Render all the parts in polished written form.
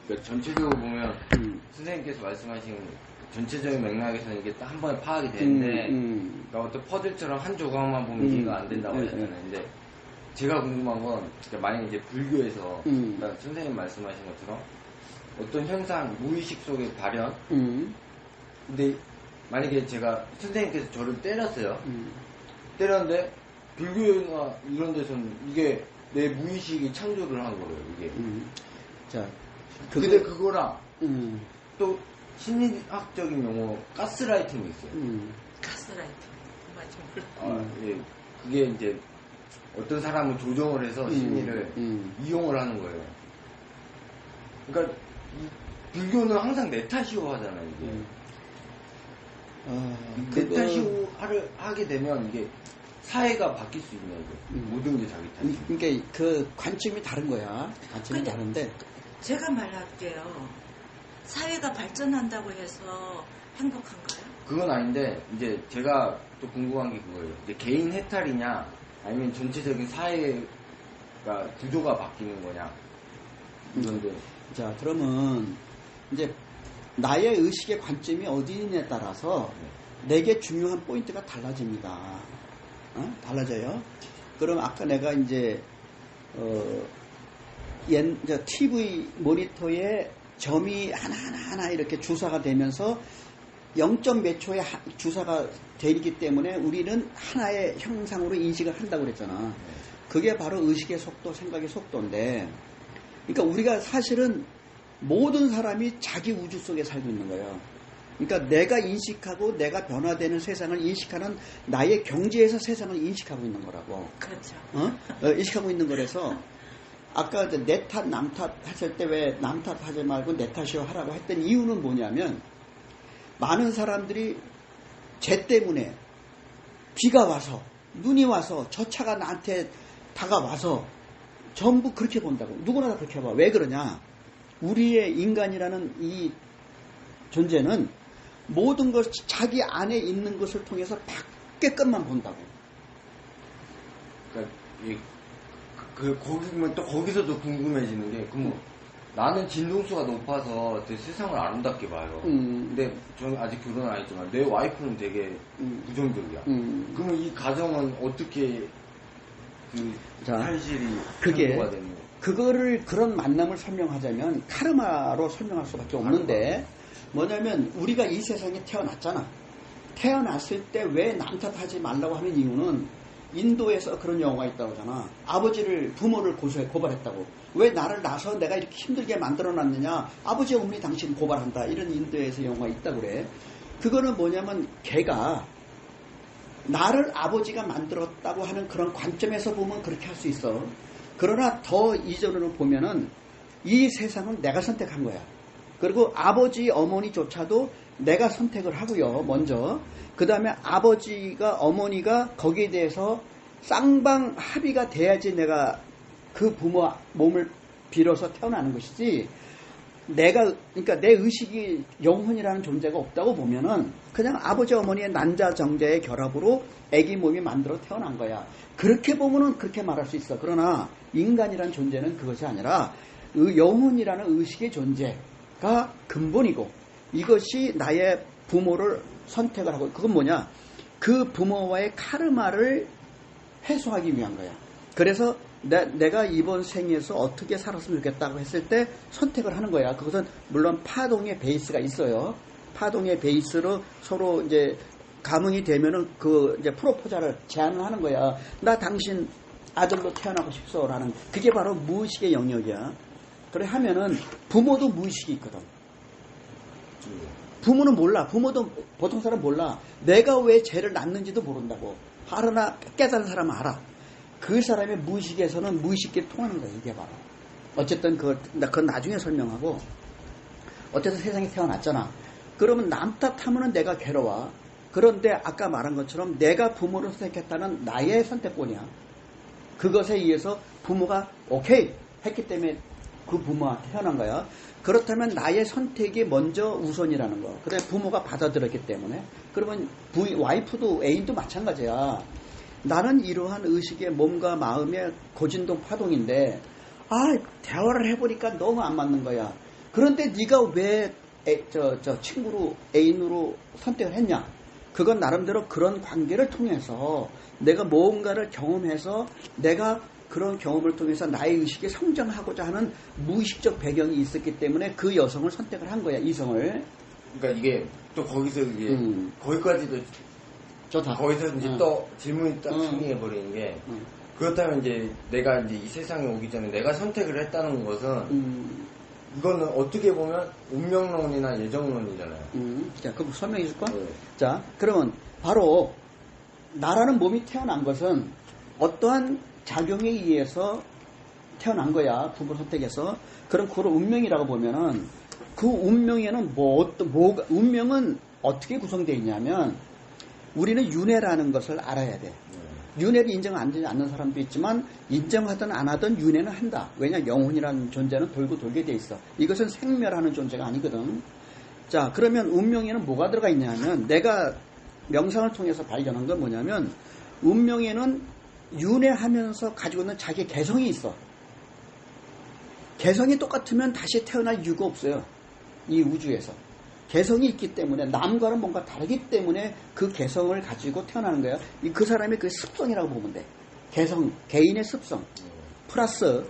그러니까 전체적으로 보면 선생님께서 말씀하신 전체적인 맥락에서는 이게 딱 한 번에 파악이 되는데 그러니까 어떤 퍼즐처럼 한 조각만 보면 이해가 안 된다고 하셨잖아요. 근데 제가 궁금한 건 그러니까 만약에 이제 불교에서 그러니까 선생님 말씀하신 것처럼 어떤 현상, 무의식 속의 발현 근데 만약에 제가 선생님께서 저를 때렸어요. 때렸는데 불교나 이런 데서는 이게 내 무의식이 창조를 한 거예요. 이게. 자, 근데 그거랑 또 심리학적인 용어 가스라이팅이 있어요. 가스라이팅. 맞아. 예. 그게 이제 어떤 사람을 조정을 해서 심리를 이용을 하는 거예요. 그러니까 불교는 항상 내 탓이오 하잖아요. 이게. 내 탓이오 하게 되면 이게 사회가 바뀔 수 있냐 이거. 모든 게 자기 탓이. 그러니까 그 관점이 다른 거야. 관점이 다른데. 제가 말할게요. 사회가 발전한다고 해서 행복한가요? 그건 아닌데 이제 제가 또 궁금한 게 그거예요. 이제 개인 해탈이냐 아니면 전체적인 사회가 구조가 바뀌는 거냐. 그런데 자, 그러면 이제 나의 의식의 관점이 어디 있느냐에 따라서 내게 중요한 포인트가 달라집니다. 달라져요. 그럼 아까 내가 이제 TV 모니터에 점이 하나 이렇게 주사가 되면서 0점 몇 초에 주사가 되기 때문에 우리는 하나의 형상으로 인식을 한다고 그랬잖아. 그게 바로 의식의 속도, 생각의 속도인데, 그러니까 우리가 사실은 모든 사람이 자기 우주 속에 살고 있는 거예요. 그러니까 내가 인식하고 내가 변화되는 세상을 인식하는 나의 경지에서 세상을 인식하고 있는 거라고. 그렇죠. 인식하고 있는 거라서 아까 내 탓, 남 탓 했을 때 왜 남 탓하지 말고 내 탓이요 하라고 했던 이유는 뭐냐면 많은 사람들이 쟤 때문에 비가 와서 눈이 와서 저 차가 나한테 다가와서 전부 그렇게 본다고. 누구나 다 그렇게 봐. 왜 그러냐? 우리의 인간이라는 이 존재는 모든 것 자기 안에 있는 것을 통해서 밖에 것만 본다고. 그러니까 거기면 또 거기서도 궁금해지는 게 그럼 나는 진동수가 높아서 되게 세상을 아름답게 봐요. 근데 저는 아직 결혼은 안 했지만 내 와이프는 되게 부정적이야. 그러면 이 가정은 어떻게 현실이 그게 되는 거예요? 그거를 그런 만남을 설명하자면 카르마로 설명할 수밖에 없는데 뭐냐면 우리가 이 세상에 태어났잖아. 태어났을 때 왜 남 탓하지 말라고 하는 이유는 인도에서 그런 영화가 있다고 하잖아. 부모를 고발했다고. 왜 나를 낳아서 내가 이렇게 힘들게 만들어놨느냐. 아버지 어머니 당신 고발한다. 이런 인도에서 영화가 있다고 그래. 그거는 뭐냐면 걔가 나를 아버지가 만들었다고 하는 그런 관점에서 보면 그렇게 할 수 있어. 그러나 더 이전으로 보면은 이 세상은 내가 선택한 거야. 그리고 아버지, 어머니조차도 내가 선택을 하고요. 먼저. 그 다음에 아버지가, 어머니가 거기에 대해서 쌍방 합의가 돼야지 내가 그 부모 몸을 빌어서 태어나는 것이지. 그러니까 내 의식이 영혼이라는 존재가 없다고 보면은 그냥 아버지, 어머니의 난자, 정자의 결합으로 아기 몸이 만들어 태어난 거야. 그렇게 보면은 그렇게 말할 수 있어. 그러나 인간이라는 존재는 그것이 아니라 영혼이라는 의식의 존재가 근본이고 이것이 나의 부모를 선택을 하고 그건 뭐냐? 그 부모와의 카르마를 해소하기 위한 거야. 그래서 내가 이번 생에서 어떻게 살았으면 좋겠다고 했을 때 선택을 하는 거야. 그것은 물론 파동의 베이스가 있어요. 파동의 베이스로 서로 이제 감흥이 되면은 이제 프로포자를 제안을 하는 거야. 나 당신 아들로 태어나고 싶소라는 그게 바로 무의식의 영역이야. 그래 하면은 부모도 무의식이 있거든. 부모는 몰라. 부모도 보통 사람 몰라. 내가 왜 쟤를 낳는지도 모른다고. 알아나 깨달은 사람은 알아. 그 사람의 무의식에서는 무의식끼리 통하는 거야. 이게 바로. 어쨌든 그건 나중에 설명하고 어쨌든 세상에 태어났잖아. 그러면 남 탓하면은 내가 괴로워. 그런데 아까 말한 것처럼 내가 부모를 선택했다는 나의 선택권이야. 그것에 의해서 부모가 오케이 했기 때문에 그 부모한테 태어난 거야. 그렇다면 나의 선택이 먼저 우선이라는 거. 그다음에 부모가 받아들였기 때문에. 그러면 와이프도 애인도 마찬가지야. 나는 이러한 의식의 몸과 마음의 고진동 파동인데 대화를 해보니까 너무 안 맞는 거야. 그런데 네가 왜 친구로 애인으로 선택을 했냐? 그건 나름대로 그런 관계를 통해서 내가 무언가를 경험해서 내가 그런 경험을 통해서 나의 의식이 성장하고자 하는 무의식적 배경이 있었기 때문에 그 여성을 선택을 한 거야, 이성을. 그러니까 이게 또 거기서 이게 거기까지도 좋다. 거기서 이제 또 질문이 딱 생기게 버리는 게 그렇다면 이제 내가 이제 이 세상에 오기 전에 내가 선택을 했다는 것은 이거는 어떻게 보면 운명론이나 예정론이잖아요. 자, 그럼 설명해 줄까? 네. 자, 그러면 바로 나라는 몸이 태어난 것은 어떠한 작용에 의해서 태어난 거야. 부부 선택에서. 그럼 그걸 운명이라고 보면은 그 운명에는 운명은 어떻게 구성되어 있냐면 우리는 윤회라는 것을 알아야 돼. 윤회를 인정 안 되지 않는 사람도 있지만 인정하든 안 하든 윤회는 한다. 왜냐 영혼이라는 존재는 돌고 돌게 돼 있어. 이것은 생멸하는 존재가 아니거든. 자, 그러면 운명에는 뭐가 들어가 있냐면 내가 명상을 통해서 발견한 건 뭐냐면 운명에는 윤회하면서 가지고 있는 자기 개성이 있어. 개성이 똑같으면 다시 태어날 이유가 없어요. 이 우주에서. 개성이 있기 때문에 남과는 뭔가 다르기 때문에 그 개성을 가지고 태어나는 거야. 그 사람의 그 습성이라고 보면 돼. 개성, 개인의 습성. 플러스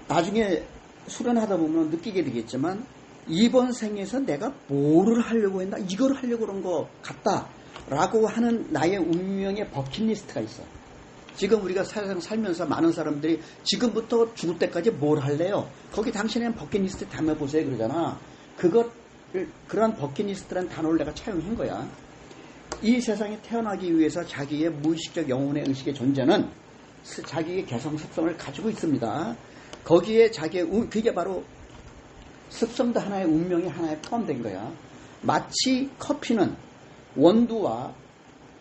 나중에 수련하다 보면 느끼게 되겠지만 이번 생에서 내가 뭐를 하려고 했나? 이걸 하려고 그런 거 같다. 라고 하는 나의 운명의 버킷리스트가 있어. 지금 우리가 세상 살면서 많은 사람들이 지금부터 죽을 때까지 뭘 할래요? 거기 당신의 버킷리스트 담아보세요 그러잖아. 그런 버킷리스트라는 단어를 내가 차용한 거야. 이 세상에 태어나기 위해서 자기의 무의식적 영혼의 의식의 존재는 자기의 개성 습성을 가지고 있습니다. 거기에 그게 바로 습성도 하나의 운명이 하나에 포함된 거야. 마치 커피는 원두와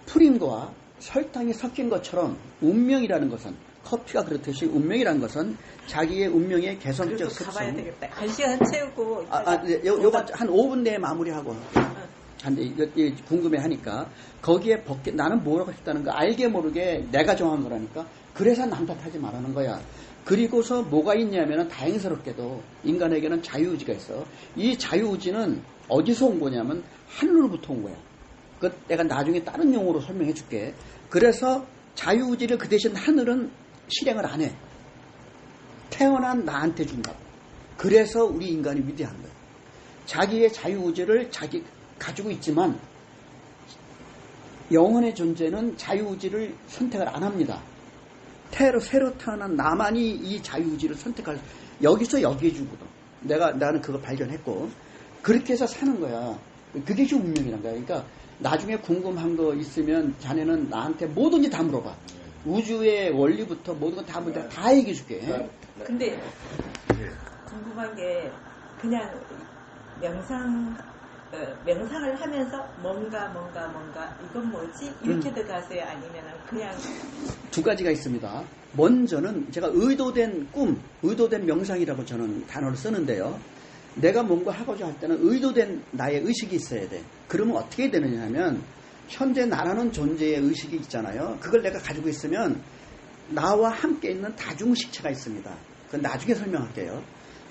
프림과 설탕이 섞인 것처럼 운명이라는 것은 커피가 그렇듯이 운명이라는 것은 자기의 운명의 개성적 습성. 가봐야 되겠다. 한 시간 채우고. 요거 한 5분 내에 마무리하고. 궁금해하니까 거기에 나는 뭐라고 했다는 거 알게 모르게 내가 정한 거라니까. 그래서 남 탓하지 말라는 거야. 그리고서 뭐가 있냐면은 다행스럽게도 인간에게는 자유의지가 있어. 이 자유의지는 어디서 온 거냐면 하늘로부터 온 거야. 내가 나중에 다른 용어로 설명해 줄게. 그래서 자유의지를 그 대신 하늘은 실행을 안 해. 태어난 나한테 준다고. 그래서 우리 인간이 위대한 거야. 자기의 자유의지를 가지고 있지만 영혼의 존재는 자유의지를 선택을 안 합니다. 새로 태어난 나만이 이 자유의지를 선택할 여기서 여기에 주거든. 나는 그거 발견했고 그렇게 해서 사는 거야. 그게 좀 운명이란 거야. 그러니까 나중에 궁금한 거 있으면 자네는 나한테 뭐든지 다 물어봐. 우주의 원리부터 모든 건 다 물어봐. 다 얘기해 줄게. 근데 궁금한 게 그냥 명상을 하면서 뭔가 이건 뭐지? 이렇게 들어가세요? 아니면 그냥 두 가지가 있습니다. 먼저는 제가 의도된 명상이라고 저는 단어를 쓰는데요. 내가 뭔가 하고자 할 때는 의도된 나의 의식이 있어야 돼. 그러면 어떻게 되느냐 하면 현재 나라는 존재의 의식이 있잖아요. 그걸 내가 가지고 있으면 나와 함께 있는 다중의식체가 있습니다. 그건 나중에 설명할게요.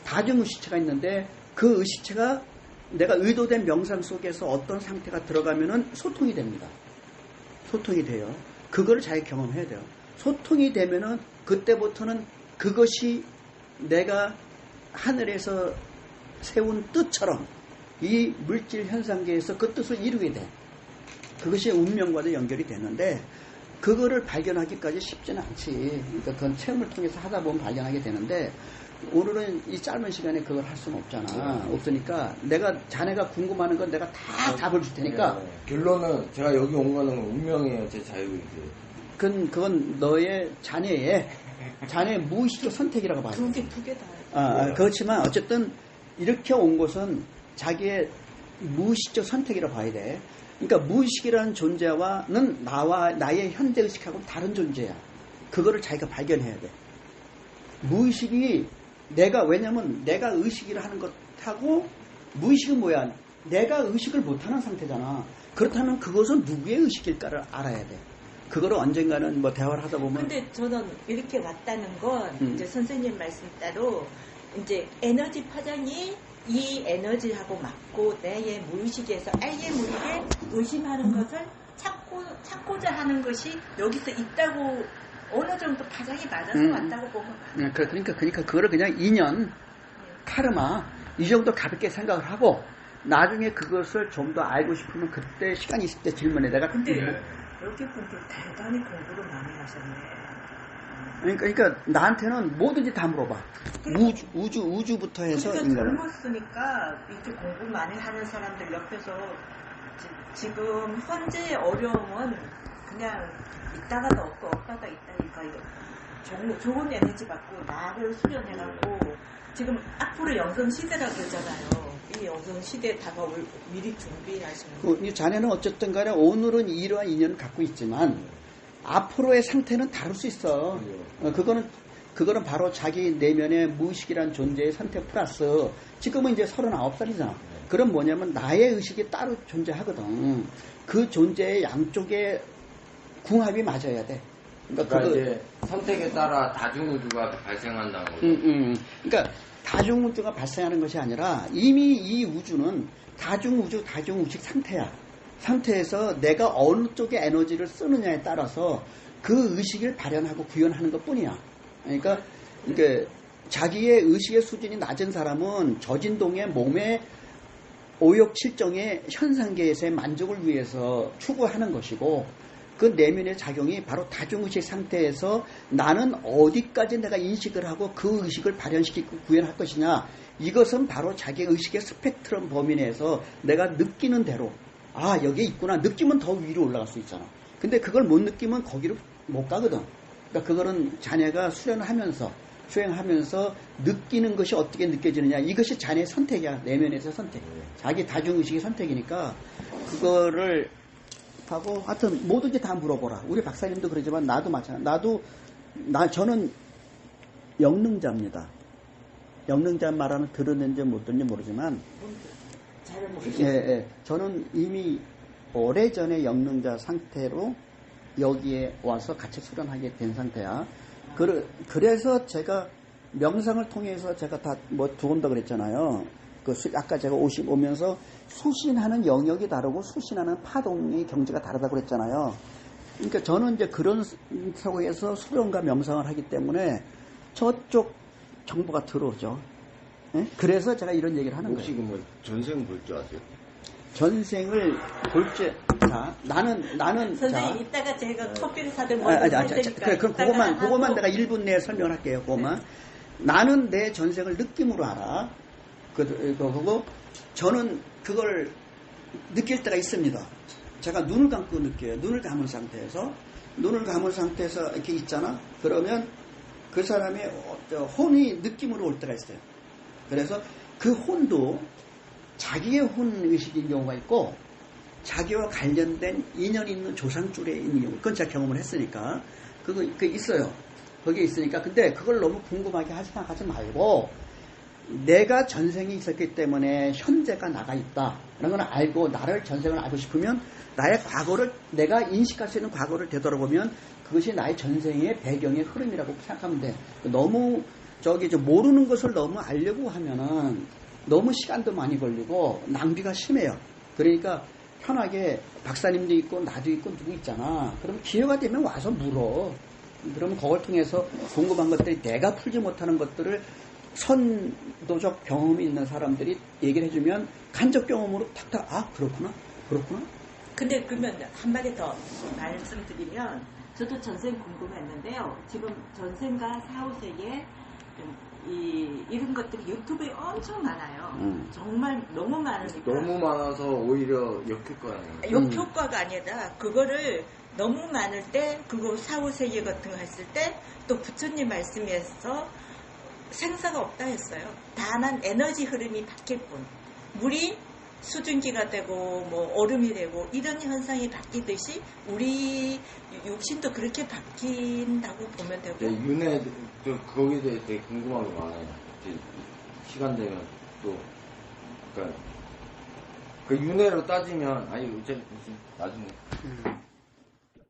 다중의식체가 있는데 그 의식체가 내가 의도된 명상 속에서 어떤 상태가 들어가면은 소통이 됩니다. 소통이 돼요. 그거를 잘 경험해야 돼요. 소통이 되면은 그때부터는 그것이 내가 하늘에서 세운 뜻처럼 이 물질 현상계에서 그 뜻을 이루게 돼. 그것이 운명과도 연결이 되는데 그거를 발견하기까지 쉽지는 않지. 그러니까 그건 체험을 통해서 하다 보면 발견하게 되는데 오늘은 이 짧은 시간에 그걸 할 수는 없잖아. 없으니까 자네가 궁금하는 건 내가 다 답을 줄 테니까. 결론은 제가 여기 온 거는 운명이에요. 제 자유의지. 그건 너의 자네의 무의식적 선택이라고 봐요. 두 개 다. 그렇지만 어쨌든 이렇게 온 것은 자기의 무의식적 선택이라고 봐야 돼. 그러니까 무의식이라는 존재와는 나의 현재의식하고 다른 존재야. 그거를 자기가 발견해야 돼. 무의식이 왜냐면 내가 의식이라 하는 것하고 무의식은 뭐야? 내가 의식을 못하는 상태잖아. 그렇다면 그것은 누구의 의식일까를 알아야 돼. 그거를 언젠가는 대화를 하다 보면. 근데 저는 이렇게 왔다는 건 이제 선생님 말씀 따로 이제 에너지 파장이 이 에너지하고 맞고 내의 무의식에서 아예 모르게 의심하는 것을 찾고자 하는 것이 여기서 있다고 어느 정도 파장이 맞아서 왔다고 보면 그러니까 그거를 그냥 인연, 카르마 이 정도 가볍게 생각을 하고 나중에 그것을 좀 더 알고 싶으면 그때 시간이 있을 때 질문해. 내가 근데 여기 분들 대단히 공부를 많이 하셨네. 그러니까 나한테는 뭐든지 다 물어봐. 우주부터 해서 그러니까 인간을. 젊었으니까 이렇게 공부 많이 하는 사람들 옆에서 지금 현재의 어려움은 그냥 있다가도 없고 없다가 있다니까 좋은 에너지 받고 나를 수련해갖고 지금 앞으로 영성 시대라 그러잖아요. 이 영성 시대에 다가올 미리 준비하시는. 이 자네는 어쨌든 간에 오늘은 이러한 인연을 갖고 있지만 앞으로의 상태는 다를 수 있어. 그거는 바로 자기 내면의 무의식이란 존재의 선택 플러스 지금은 이제 39살이잖아. 그럼 뭐냐면 나의 의식이 따로 존재하거든. 그 존재의 양쪽에 궁합이 맞아야 돼. 그러니까 이제 선택에 따라 다중우주가 발생한다는 거죠. 그러니까 다중우주가 발생하는 것이 아니라 이미 이 우주는 다중의식 상태에서 내가 어느 쪽에 에너지를 쓰느냐에 따라서 그 의식을 발현하고 구현하는 것 뿐이야. 그러니까 자기의 의식의 수준이 낮은 사람은 저진동의 몸의 오욕칠정의 현상계에서의 만족을 위해서 추구하는 것이고 그 내면의 작용이 바로 다중의식 상태에서 나는 어디까지 내가 인식을 하고 그 의식을 발현시키고 구현할 것이냐, 이것은 바로 자기 의식의 스펙트럼 범위 내에서 내가 느끼는 대로 여기에 있구나, 느끼면 더 위로 올라갈 수 있잖아. 근데 그걸 못 느끼면 거기로 못 가거든. 그러니까 그거는 자네가 수련하면서 느끼는 것이 어떻게 느껴지느냐, 이것이 자네의 선택이야. 내면에서 선택, 자기 다중의식의 선택이니까 그거를 하고, 하여튼 뭐든지 다 물어보라. 우리 박사님도 그러지만 나도 마찬가지. 저는 영능자입니다. 영능자 말하는 들었는지 못 들었는지 모르지만, 저는 이미 오래전에 영능자 상태로 여기에 와서 같이 수련하게 된 상태야. 그래서 제가 명상을 통해서 제가 다 들어온다 그랬잖아요. 아까 제가 오면서 수신하는 영역이 다르고 수신하는 파동의 경지가 다르다고 그랬잖아요. 그러니까 저는 이제 그런 속에서 수련과 명상을 하기 때문에 저쪽 정보가 들어오죠. 네? 그래서 제가 이런 얘기를 하는 혹시 거예요. 혹시 전생 볼 줄 아세요? 전생을 나는 선생님 이따가 제가 커피를 사들 할 테니까. 그래, 그럼 그것만 내가 1분 내에 설명을 할게요. 그것만. 나는 내 전생을 느낌으로 알아. 그거고 저는 그걸 느낄 때가 있습니다. 제가 눈을 감고 느껴요. 눈을 감은 상태에서 이렇게 있잖아. 그러면 그 사람의 혼이 느낌으로 올 때가 있어요. 그래서 그 혼도 자기의 혼의식인 경우가 있고 자기와 관련된 인연이 있는 조상줄에 있는 경우, 그건 제가 경험을 했으니까 그거 있어요. 거기에 있으니까. 근데 그걸 너무 궁금하게 생각하지 말고 내가 전생이 있었기 때문에 현재가 나가 있다 라는 걸 알고, 나를 전생을 알고 싶으면 나의 과거를, 내가 인식할 수 있는 과거를 되돌아보면 그것이 나의 전생의 배경의 흐름이라고 생각하면 돼. 너무 모르는 것을 너무 알려고 하면은 너무 시간도 많이 걸리고 낭비가 심해요. 그러니까 편하게 박사님도 있고 나도 있고 누구 있잖아. 그럼 기회가 되면 와서 물어. 그러면 그걸 통해서 궁금한 것들이, 내가 풀지 못하는 것들을 선도적 경험이 있는 사람들이 얘기를 해주면 간접 경험으로 탁탁, 그렇구나. 근데 그러면 한마디 더 말씀드리면, 저도 전생 궁금했는데요. 지금 전생과 사후세계 이런 것들이 유튜브에 엄청 많아요. 정말 너무 많으니까. 너무 많아서 오히려 역효과예요. 역효과가 아니라 그거를 너무 많을 때, 그거 사후세계 같은 거 했을 때 또 부처님 말씀에서 생사가 없다 했어요. 다만 에너지 흐름이 바뀔 뿐. 물이 수증기가 되고 얼음이 되고 이런 현상이 바뀌듯이 우리 육신도 그렇게 바뀐다고 보면 되고. 윤회 거기에 대해 되게 궁금한 게 많아요. 시간 되면 또 그러니까 그 윤회로 따지면 무슨 나중에